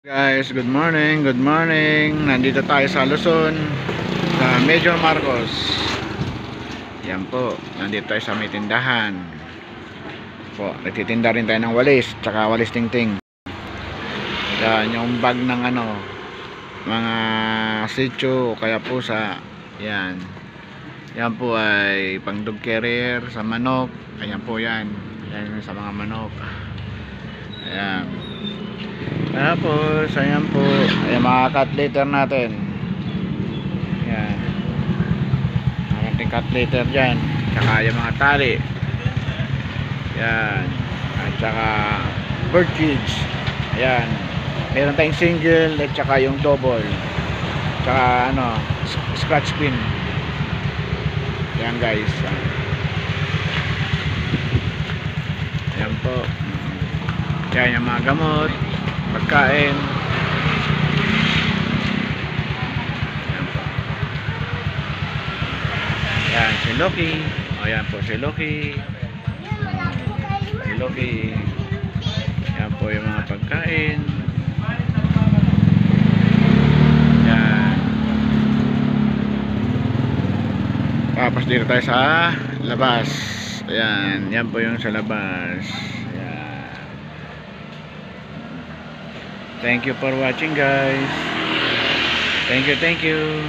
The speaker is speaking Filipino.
Guys, good morning, good morning. Nandito tayo sa Luzon, sa Major Marcos. Yan po, nandito tayo sa may tindahan po, nagtitinda rin tayo ng walis, tsaka walis tingting. Yan, yung bag ng mga sitio, kaya po sa yan. Yan po ay pang dog carrier sa manok. Ayan po yan. Yan sa mga manok. Ayan. Tapos ayan po, ayan mga cut later natin. Ayan, ating cut later dyan. Tsaka yung mga tali. Ayan. At tsaka bird cage. Ayan, meron tayong single at tsaka yung double. Tsaka scratch pin. Ayan guys. Ayan po. Ayan yung mga gamot, pagkain. Ayan si Loki. Ayan po si Loki. Si Loki. Ayan po yung mga pagkain. Ayan. Tapos dito tayo sa labas. Ayan. Yan po yung sa labas. Thank you for watching guys. Thank you.